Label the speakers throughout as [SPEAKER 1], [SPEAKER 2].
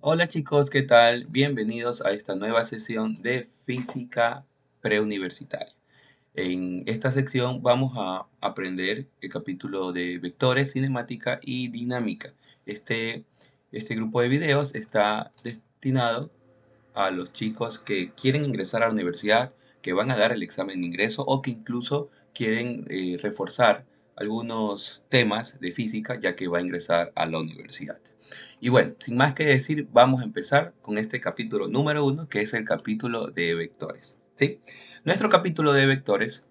[SPEAKER 1] Hola chicos, ¿qué tal? Bienvenidos a esta nueva sesión de física preuniversitaria. En esta sección vamos a aprender el capítulo de vectores, cinemática y dinámica. Este grupo de videos está destinado a los chicos que quieren ingresar a la universidad, que van a dar el examen de ingreso o que incluso quieren reforzar algunos temas de física ya que va a ingresar a la universidad. Y bueno, sin más que decir, vamos a empezar con este capítulo número uno, que es el capítulo de vectores. ¿Sí? Nuestro capítulo de vectores,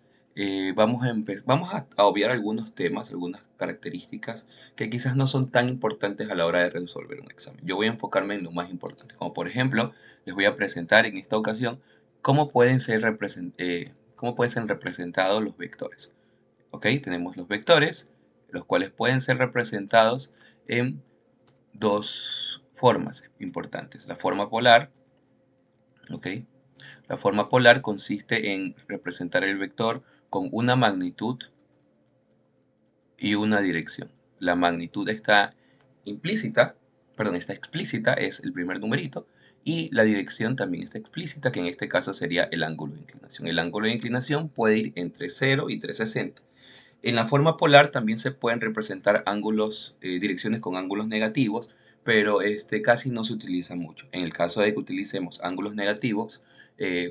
[SPEAKER 1] vamos a obviar algunos temas, algunas características que quizás no son tan importantes a la hora de resolver un examen. Yo voy a enfocarme en lo más importante, como por ejemplo, les voy a presentar en esta ocasión cómo pueden ser representados los vectores. ¿Ok? Tenemos los vectores, los cuales pueden ser representados en dos formas importantes. La forma polar, ¿ok? La forma polar consiste en representar el vector con una magnitud y una dirección. La magnitud está está explícita, es el primer numerito, y la dirección también está explícita, que en este caso sería el ángulo de inclinación. El ángulo de inclinación puede ir entre 0 y 360. En la forma polar también se pueden representar direcciones con ángulos negativos, pero casi no se utiliza mucho. En el caso de que utilicemos ángulos negativos,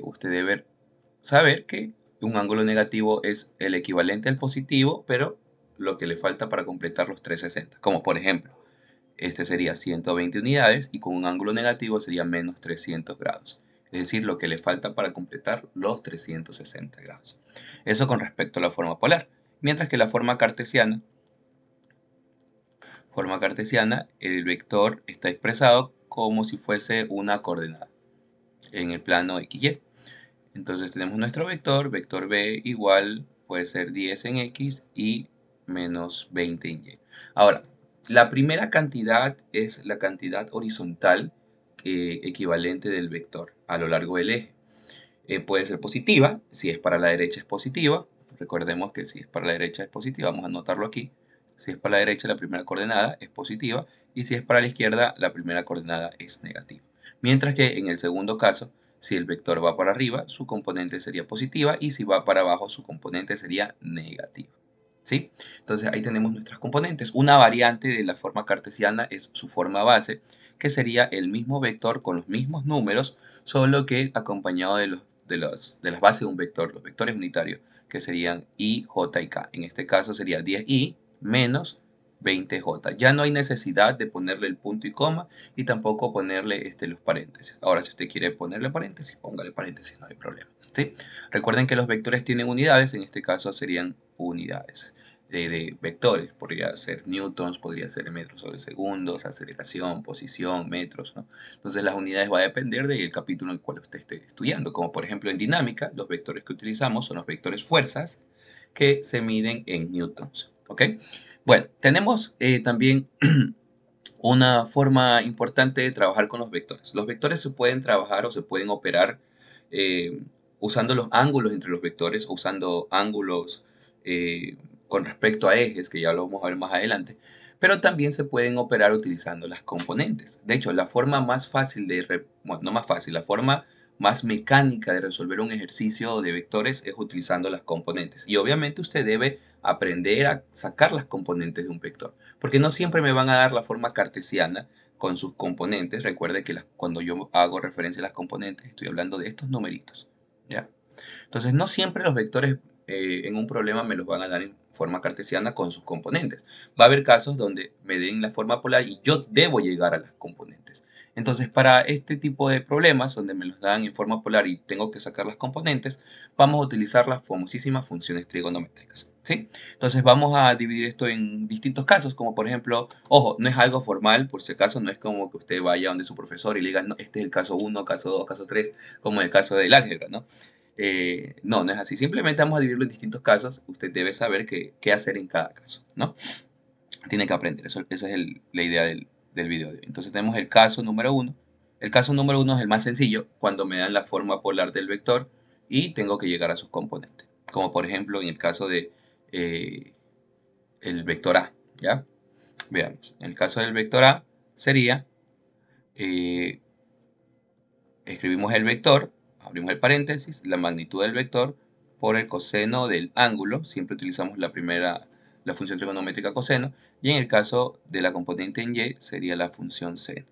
[SPEAKER 1] usted debe saber que un ángulo negativo es el equivalente al positivo, pero lo que le falta para completar los 360. Como por ejemplo, este sería 120 unidades y con un ángulo negativo sería menos 300 grados. Es decir, lo que le falta para completar los 360 grados. Eso con respecto a la forma polar. Mientras que la forma cartesiana, el vector está expresado como si fuese una coordenada en el plano XY. Entonces tenemos nuestro vector B igual puede ser 10 en X y menos 20 en Y. Ahora, la primera cantidad es la cantidad horizontal equivalente del vector a lo largo del eje. Puede ser positiva, si es para la derecha es positiva. Recordemos que si es para la derecha es positiva, vamos a anotarlo aquí. Si es para la derecha la primera coordenada es positiva y si es para la izquierda la primera coordenada es negativa. Mientras que en el segundo caso, si el vector va para arriba, su componente sería positiva y si va para abajo, su componente sería negativa. ¿Sí? Entonces ahí tenemos nuestras componentes. Una variante de la forma cartesiana es su forma base, que sería el mismo vector con los mismos números, solo que acompañado de las bases de un vector, los vectores unitarios, que serían i, j y k. En este caso sería 10i menos 20j. Ya no hay necesidad de ponerle el punto y coma y tampoco ponerle los paréntesis. Ahora, si usted quiere ponerle paréntesis, póngale paréntesis, no hay problema. ¿Sí? Recuerden que los vectores tienen unidades, en este caso serían unidades de vectores. Podría ser newtons, podría ser metros sobre segundos, aceleración, posición, metros, ¿no? Entonces las unidades va a depender del capítulo en el cual usted esté estudiando. Como por ejemplo en dinámica, los vectores que utilizamos son los vectores fuerzas que se miden en newtons. ¿Ok? Bueno, tenemos también una forma importante de trabajar con los vectores. Los vectores se pueden trabajar o se pueden operar eh, usando los ángulos entre los vectores, o usando ángulos eh, con respecto a ejes, que ya lo vamos a ver más adelante, pero también se pueden operar utilizando las componentes. De hecho, la forma más fácil bueno, no más fácil, la forma más mecánica de resolver un ejercicio de vectores es utilizando las componentes. Y obviamente usted debe aprender a sacar las componentes de un vector, porque no siempre me van a dar la forma cartesiana con sus componentes. Recuerde que cuando yo hago referencia a las componentes, estoy hablando de estos numeritos, ¿ya? Entonces, no siempre los vectores en un problema me los van a dar en forma cartesiana con sus componentes. Va a haber casos donde me den la forma polar y yo debo llegar a las componentes. Entonces, para este tipo de problemas, donde me los dan en forma polar y tengo que sacar las componentes, vamos a utilizar las famosísimas funciones trigonométricas. ¿Sí? Entonces vamos a dividir esto en distintos casos, como por ejemplo, ojo, no es algo formal, por si acaso, no es como que usted vaya donde su profesor y le diga, no, este es el caso 1, caso 2, caso 3, como en el caso del álgebra, ¿no? No, no es así. Simplemente vamos a dividirlo en distintos casos. Usted debe saber qué hacer en cada caso, ¿no? Tiene que aprender. Esa es la idea del video de hoy. Entonces tenemos el caso número uno. El caso número uno es el más sencillo, cuando me dan la forma polar del vector y tengo que llegar a sus componentes. Como por ejemplo en el caso de eh, el vector A, ¿ya? Veamos. En el caso del vector A sería escribimos el vector, abrimos el paréntesis, la magnitud del vector por el coseno del ángulo, siempre utilizamos la función trigonométrica coseno, y en el caso de la componente en y sería la función seno,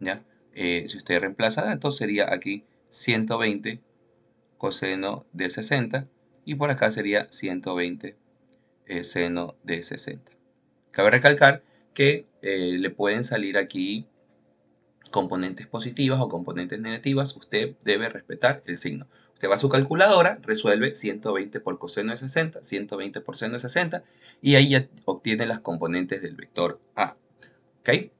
[SPEAKER 1] ¿ya? Si usted reemplaza datos sería aquí 120 coseno de 60 y por acá sería 120 seno de 60. Cabe recalcar que le pueden salir aquí componentes positivas o componentes negativas, usted debe respetar el signo. Usted va a su calculadora, resuelve 120 por coseno de 60, 120 por seno de 60 y ahí ya obtiene las componentes del vector A. ¿Ok?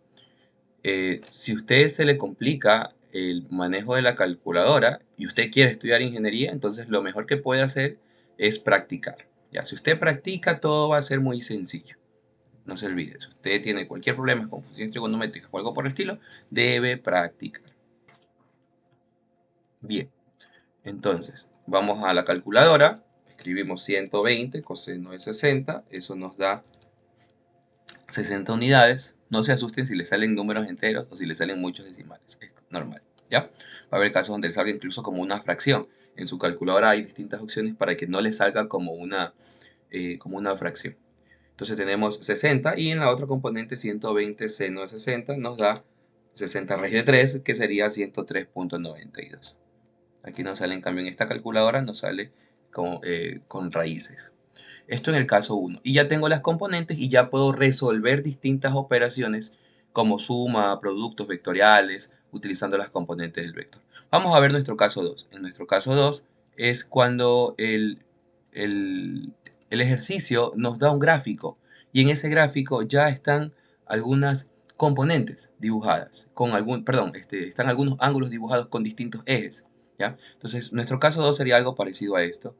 [SPEAKER 1] Si a usted se le complica el manejo de la calculadora y usted quiere estudiar ingeniería, entonces lo mejor que puede hacer es practicar. Ya, si usted practica, todo va a ser muy sencillo. No se olvide, si usted tiene cualquier problema con funciones trigonométricas o algo por el estilo, debe practicar. Bien, entonces vamos a la calculadora, escribimos 120 coseno de 60, eso nos da 60 unidades. No se asusten si le salen números enteros o si le salen muchos decimales, es normal, ¿ya? Va a haber casos donde salga incluso como una fracción. En su calculadora hay distintas opciones para que no le salga como una fracción. Entonces tenemos 60 y en la otra componente 120 seno de 60 nos da 60 raíz de 3, que sería 103.92. Aquí nos sale, en cambio, en esta calculadora nos sale con raíces. Esto en el caso 1. Y ya tengo las componentes y ya puedo resolver distintas operaciones como suma, productos vectoriales, utilizando las componentes del vector. Vamos a ver nuestro caso 2. En nuestro caso 2 es cuando el, el ejercicio nos da un gráfico y en ese gráfico ya están algunas componentes dibujadas, están algunos ángulos dibujados con distintos ejes, ¿ya? Entonces, nuestro caso 2 sería algo parecido a esto.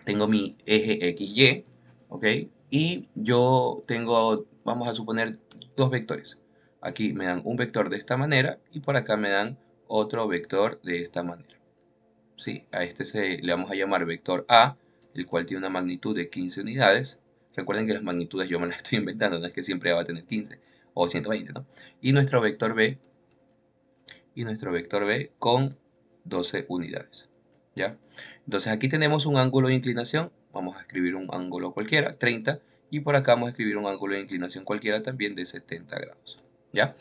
[SPEAKER 1] Tengo mi eje XY, ¿ok? Y yo tengo, vamos a suponer, dos vectores. Aquí me dan un vector de esta manera y por acá me dan otro vector de esta manera. ¿Sí? A este le vamos a llamar vector A, el cual tiene una magnitud de 15 unidades. Recuerden que las magnitudes yo me las estoy inventando, no es que siempre va a tener 15 o 120, ¿no? Y nuestro vector B, con 12 unidades. ¿Ya? Entonces aquí tenemos un ángulo de inclinación, vamos a escribir un ángulo cualquiera, 30, y por acá vamos a escribir un ángulo de inclinación cualquiera también de 70 grados. ¿Ya?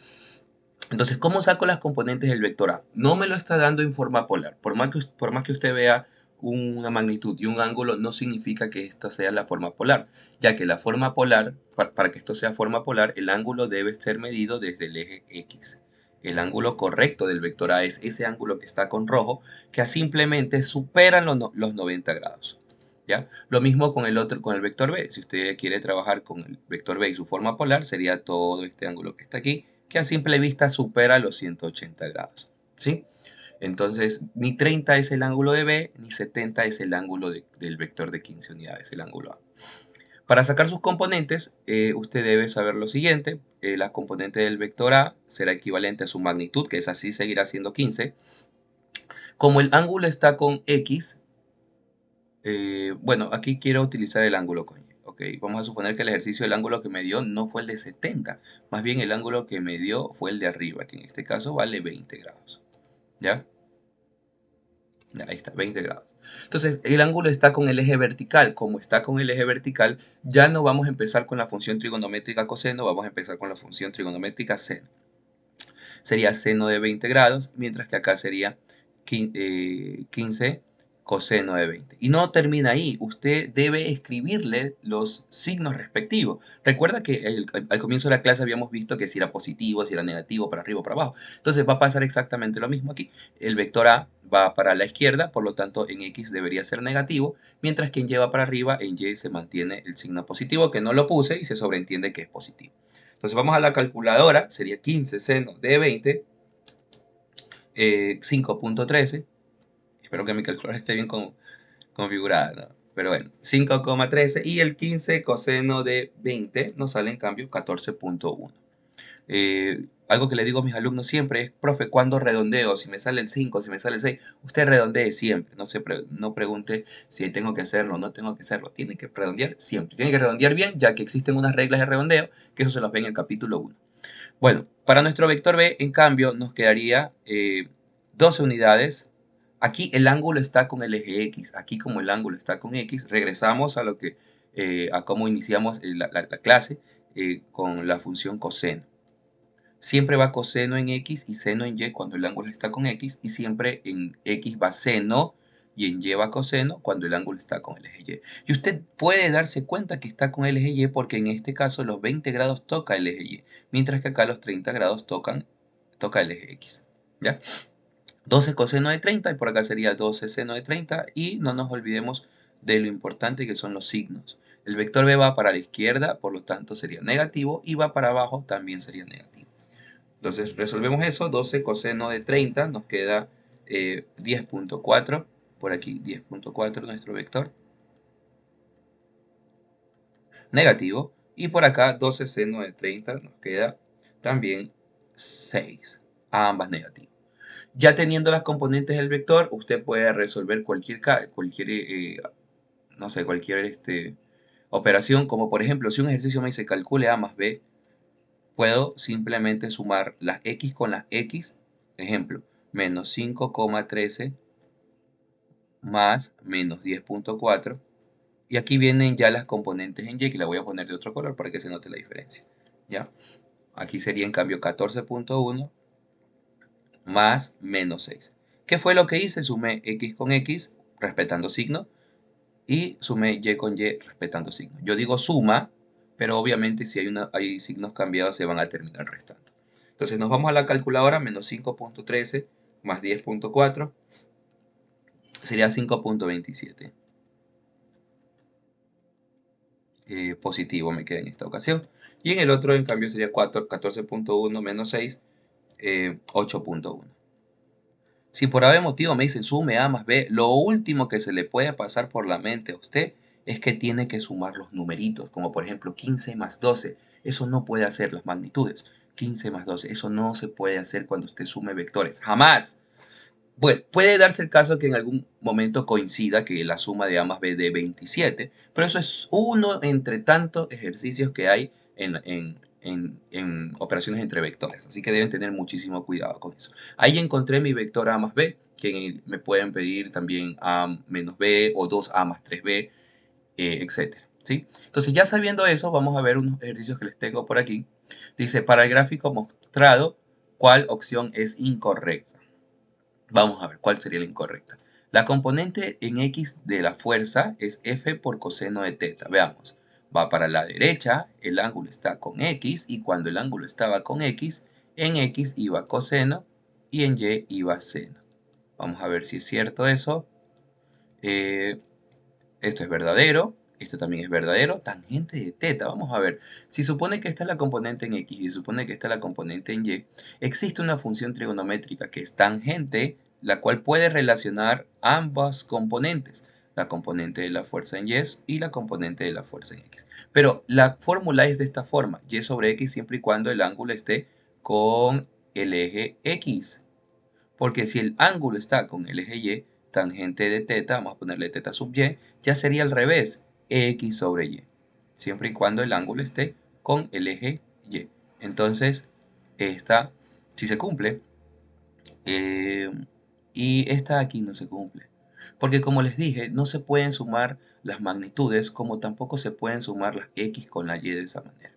[SPEAKER 1] Entonces, ¿cómo saco las componentes del vector A? No me lo está dando en forma polar. Por más que usted vea una magnitud y un ángulo, no significa que esta sea la forma polar, ya que la forma polar, para que esto sea forma polar, el ángulo debe ser medido desde el eje X. El ángulo correcto del vector A es ese ángulo que está con rojo, que simplemente supera los 90 grados. ¿Ya? Lo mismo con con el vector B. Si usted quiere trabajar con el vector B y su forma polar, sería todo este ángulo que está aquí, que a simple vista supera los 180 grados. ¿Sí? Entonces, ni 30 es el ángulo de B, ni 70 es el ángulo del vector de 15 unidades, el ángulo A. Para sacar sus componentes, usted debe saber lo siguiente. La componente del vector A será equivalente a su magnitud, que es así, seguirá siendo 15. Como el ángulo está con X, bueno, aquí quiero utilizar el ángulo con Y. Ok, vamos a suponer que el ejercicio del ángulo que me dio no fue el de 70, más bien el ángulo que me dio fue el de arriba, que en este caso vale 20 grados. ¿Ya? Ahí está, 20 grados. Entonces, el ángulo está con el eje vertical. Como está con el eje vertical, ya no vamos a empezar con la función trigonométrica coseno, vamos a empezar con la función trigonométrica seno. Sería seno de 20 grados, mientras que acá sería 15 coseno de 20. Y no termina ahí, usted debe escribirle los signos respectivos. Recuerda que al comienzo de la clase habíamos visto que si era positivo, si era negativo, para arriba o para abajo. Entonces va a pasar exactamente lo mismo aquí. El vector A va para la izquierda, por lo tanto en X debería ser negativo, mientras que en Y va para arriba, en Y se mantiene el signo positivo, que no lo puse y se sobreentiende que es positivo. Entonces vamos a la calculadora, sería 15 seno de 20, 5.13. Espero que mi calculadora esté bien configurada, ¿no? Pero bueno, 5,13 y el 15 coseno de 20 nos sale en cambio 14.1. Algo que le digo a mis alumnos siempre es, profe, ¿cuándo redondeo? Si me sale el 5, si me sale el 6, usted redondee siempre. No pregunte si tengo que hacerlo o no tengo que hacerlo. Tiene que redondear siempre. Tiene que redondear bien, ya que existen unas reglas de redondeo, que eso se los ve en el capítulo 1. Bueno, para nuestro vector B, en cambio, nos quedaría 12 unidades. Aquí el ángulo está con el eje X. Aquí como el ángulo está con X, regresamos a lo que a cómo iniciamos la clase con la función coseno. Siempre va coseno en X y seno en Y cuando el ángulo está con X, y siempre en X va seno y en Y va coseno cuando el ángulo está con el eje Y. Y usted puede darse cuenta que está con el eje Y porque en este caso los 20 grados toca el eje Y, mientras que acá los 30 grados toca el eje X. ¿Ya? 12 coseno de 30 y por acá sería 12 seno de 30, y no nos olvidemos de lo importante que son los signos. El vector B va para la izquierda, por lo tanto sería negativo, y va para abajo, también sería negativo. Entonces resolvemos eso, 12 coseno de 30 nos queda 10.4, por aquí 10.4 nuestro vector, negativo, y por acá 12 seno de 30 nos queda también 6, ambas negativas. Ya teniendo las componentes del vector, usted puede resolver no sé, cualquier operación, como por ejemplo, si un ejercicio me dice calcule A más B, puedo simplemente sumar las X con las X, ejemplo, menos 5,13 más menos 10.4, y aquí vienen ya las componentes en Y, que la voy a poner de otro color para que se note la diferencia, ¿ya? Aquí sería en cambio 14.1 más menos 6. ¿Qué fue lo que hice? Sumé X con X, respetando signo, y sumé Y con Y, respetando signo. Yo digo suma, pero obviamente si hay signos cambiados se van a terminar restando. Entonces nos vamos a la calculadora, menos 5.13 más 10.4, sería 5.27. Positivo me queda en esta ocasión. Y en el otro, en cambio, sería 14.1 menos 6, 8.1. Si por algún motivo me dicen sume A más B, lo último que se le puede pasar por la mente a usted es que tiene que sumar los numeritos, como por ejemplo 15 más 12. Eso no puede hacer las magnitudes. 15 más 12, eso no se puede hacer cuando usted sume vectores. ¡Jamás! Bueno, puede darse el caso que en algún momento coincida que la suma de A más B dé 27, pero eso es uno entre tantos ejercicios que hay en operaciones entre vectores, así que deben tener muchísimo cuidado con eso. Ahí encontré mi vector A más B, que me pueden pedir también A menos B o 2A más 3B, etcétera, ¿sí? Entonces, ya sabiendo eso, vamos a ver unos ejercicios que les tengo por aquí. Dice, para el gráfico mostrado, ¿cuál opción es incorrecta? Vamos a ver cuál sería la incorrecta. La componente en X de la fuerza es F por coseno de teta. Veamos, va para la derecha, el ángulo está con X, y cuando el ángulo estaba con X, en X iba coseno y en Y iba seno. Vamos a ver si es cierto eso. Eh, Esto es verdadero, esto también es verdadero. Tangente de teta, vamos a ver. Si supone que esta es la componente en X y supone que esta es la componente en Y, existe una función trigonométrica que es tangente, la cual puede relacionar ambas componentes, la componente de la fuerza en Y y la componente de la fuerza en X. Pero la fórmula es de esta forma, Y sobre X siempre y cuando el ángulo esté con el eje X. Porque si el ángulo está con el eje Y, tangente de teta, vamos a ponerle teta sub Y, ya sería al revés, X sobre Y. Siempre y cuando el ángulo esté con el eje Y. Entonces, esta sí se cumple. eh, y esta aquí no se cumple. Porque como les dije, no se pueden sumar las magnitudes, como tampoco se pueden sumar las X con la Y de esa manera.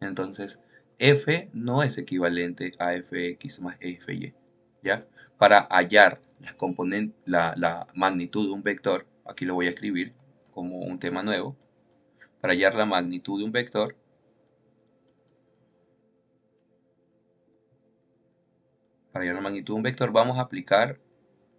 [SPEAKER 1] Entonces, F no es equivalente a Fx más Fy. ¿Ya? Para hallar la magnitud de un vector, aquí lo voy a escribir como un tema nuevo. Para hallar la magnitud de un vector, vamos a aplicar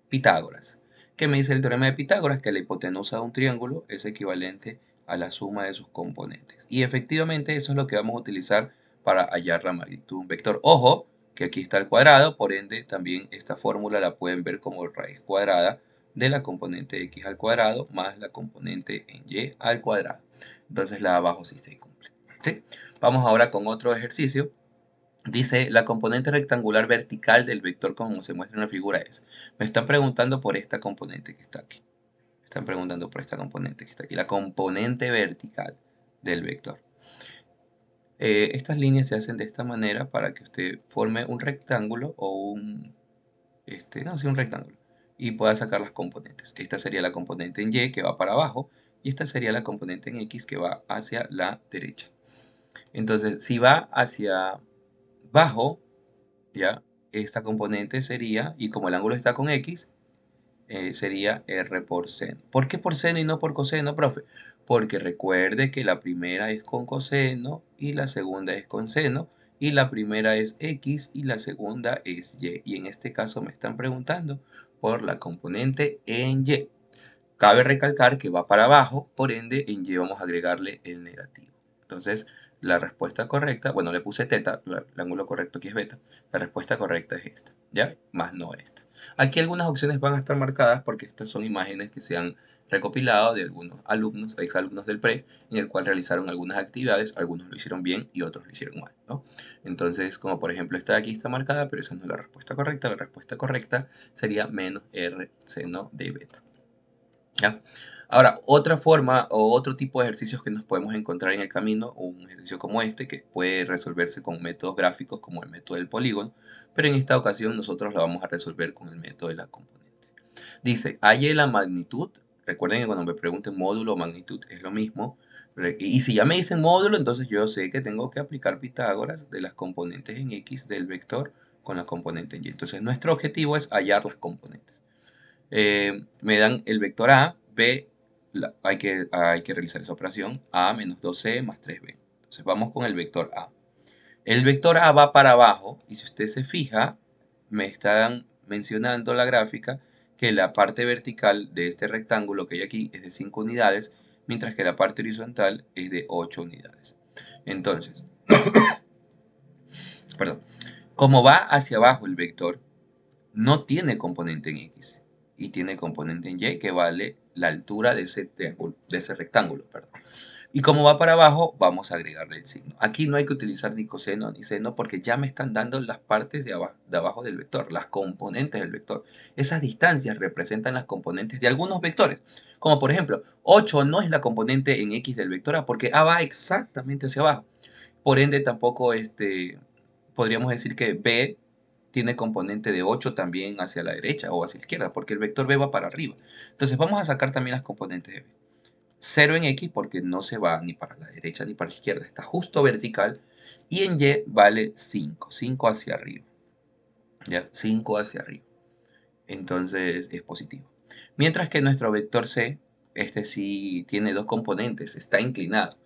[SPEAKER 1] Pitágoras. ¿Qué me dice el teorema de Pitágoras? Que la hipotenusa de un triángulo es equivalente a la suma de sus componentes. Y efectivamente eso es lo que vamos a utilizar para hallar la magnitud de un vector. Ojo, que aquí está el cuadrado, por ende también esta fórmula la pueden ver como raíz cuadrada de la componente de x al cuadrado más la componente en y al cuadrado. Entonces la de abajo sí se cumple. ¿Sí? Vamos ahora con otro ejercicio. Dice, la componente rectangular vertical del vector como se muestra en la figura es. Me están preguntando por esta componente que está aquí. Me están preguntando por esta componente que está aquí. La componente vertical del vector. Estas líneas se hacen de esta manera para que usted forme un rectángulo o no, sí, un rectángulo y pueda sacar las componentes. Esta sería la componente en Y que va para abajo y esta sería la componente en X que va hacia la derecha. Entonces, si va hacia abajo, ya, esta componente sería, y como el ángulo está con X, sería R por seno. ¿Por qué por seno y no por coseno, profe? Porque recuerde que la primera es con coseno y la segunda es con seno, y la primera es X y la segunda es Y. Y en este caso me están preguntando por la componente en Y. Cabe recalcar que va para abajo, por ende en Y vamos a agregarle el negativo. Entonces, la respuesta correcta, bueno, le puse teta, el ángulo correcto aquí es beta, la respuesta correcta es esta, ¿ya? Más no esta. Aquí algunas opciones van a estar marcadas porque estas son imágenes que se han recopilado de algunos alumnos, exalumnos del pre, en el cual realizaron algunas actividades, algunos lo hicieron bien y otros lo hicieron mal, ¿no? Entonces, como por ejemplo esta de aquí está marcada, pero esa no es la respuesta correcta sería menos R seno de beta. ¿Ya? Ahora, otra forma o otro tipo de ejercicios que nos podemos encontrar en el camino, o un ejercicio como este, que puede resolverse con métodos gráficos como el método del polígono, pero en esta ocasión nosotros lo vamos a resolver con el método de la componente. Dice, halle la magnitud. Recuerden que cuando me pregunten módulo o magnitud es lo mismo. Y si ya me dicen módulo, entonces yo sé que tengo que aplicar Pitágoras de las componentes en X del vector con la componente en Y. Entonces nuestro objetivo es hallar las componentes. Me dan el vector A, B, hay que realizar esa operación, A menos 2C más 3B. Entonces vamos con el vector A. El vector A va para abajo y si usted se fija, me están mencionando la gráfica que la parte vertical de este rectángulo que hay aquí es de 5 unidades, mientras que la parte horizontal es de 8 unidades. Entonces, perdón, como va hacia abajo el vector, no tiene componente en X y tiene componente en Y que vale la altura de ese rectángulo. Perdón. Y como va para abajo, vamos a agregarle el signo. Aquí no hay que utilizar ni coseno ni seno porque ya me están dando las partes de abajo del vector, las componentes del vector. Esas distancias representan las componentes de algunos vectores. Como por ejemplo, 8 no es la componente en X del vector A porque A va exactamente hacia abajo. Por ende, tampoco podríamos decir que B tiene componente de 8 también hacia la derecha o hacia la izquierda, porque el vector B va para arriba. Entonces vamos a sacar también las componentes de B. 0 en X porque no se va ni para la derecha ni para la izquierda, está justo vertical. Y en Y vale 5, 5 hacia arriba. ¿Ya? 5 hacia arriba. Entonces es positivo. Mientras que nuestro vector C, este sí tiene dos componentes, está inclinado.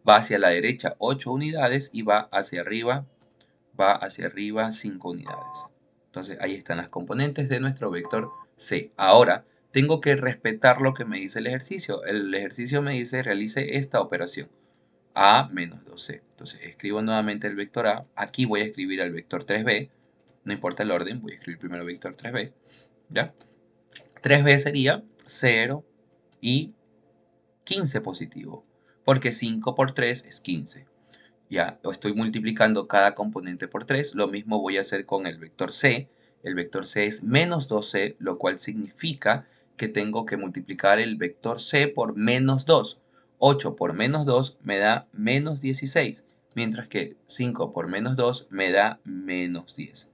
[SPEAKER 1] Va hacia la derecha 8 unidades y va hacia arriba 5 unidades. Entonces ahí están las componentes de nuestro vector C. Ahora tengo que respetar lo que me dice el ejercicio. El ejercicio me dice realice esta operación. A menos 2C. Entonces escribo nuevamente el vector A. Aquí voy a escribir el vector 3B. No importa el orden, voy a escribir primero el vector 3B. ¿Ya? 3B sería 0 y 15 positivo. Porque 5 por 3 es 15. Ya, estoy multiplicando cada componente por 3. Lo mismo voy a hacer con el vector C. El vector C es menos 2C, lo cual significa que tengo que multiplicar el vector C por menos 2. 8 por menos 2 me da menos 16, mientras que 5 por menos 2 me da menos 10.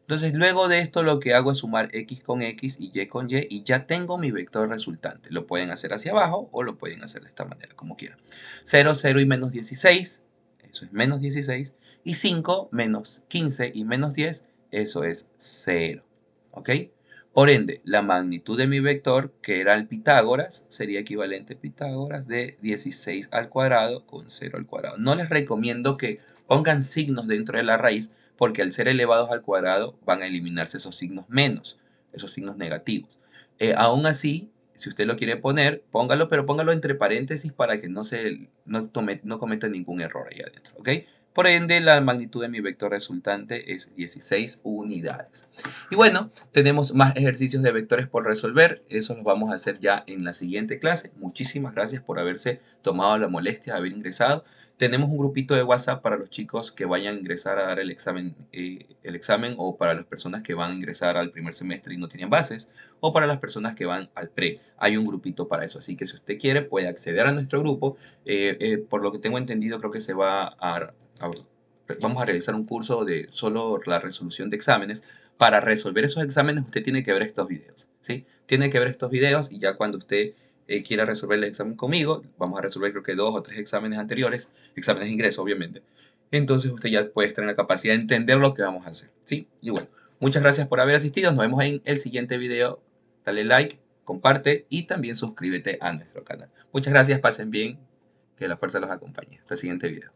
[SPEAKER 1] Entonces, luego de esto lo que hago es sumar x con x y y con y ya tengo mi vector resultante. Lo pueden hacer hacia abajo o lo pueden hacer de esta manera, como quieran. 0, 0 y menos 16, eso es menos 16. Y 5 menos 15 y menos 10, eso es 0. ¿Ok? Por ende, la magnitud de mi vector, que era el Pitágoras, sería equivalente a Pitágoras de 16 al cuadrado con 0 al cuadrado. No les recomiendo que pongan signos dentro de la raíz, porque al ser elevados al cuadrado van a eliminarse esos signos menos, esos signos negativos. Aún así, si usted lo quiere poner, póngalo, pero póngalo entre paréntesis para que no cometa ningún error ahí adentro, ¿ok? Por ende, la magnitud de mi vector resultante es 16 unidades. Y bueno, tenemos más ejercicios de vectores por resolver. Eso los vamos a hacer ya en la siguiente clase. Muchísimas gracias por haberse tomado la molestia de haber ingresado. Tenemos un grupito de WhatsApp para los chicos que vayan a ingresar a dar el examen o para las personas que van a ingresar al primer semestre y no tienen bases, o para las personas que van al pre. Hay un grupito para eso, así que si usted quiere puede acceder a nuestro grupo. Por lo que tengo entendido, creo que se va a vamos a realizar un curso de solo la resolución de exámenes. Para resolver esos exámenes usted tiene que ver estos videos, ¿sí? Tiene que ver estos videos y ya cuando usted quiera resolver el examen conmigo, vamos a resolver creo que 2 o 3 exámenes anteriores, exámenes de ingreso obviamente. Entonces usted ya puede estar en la capacidad de entender lo que vamos a hacer, ¿sí? Y bueno, muchas gracias por haber asistido, nos vemos en el siguiente video. Dale like, comparte y también suscríbete a nuestro canal. Muchas gracias, pasen bien, que la fuerza los acompañe. Hasta el siguiente video.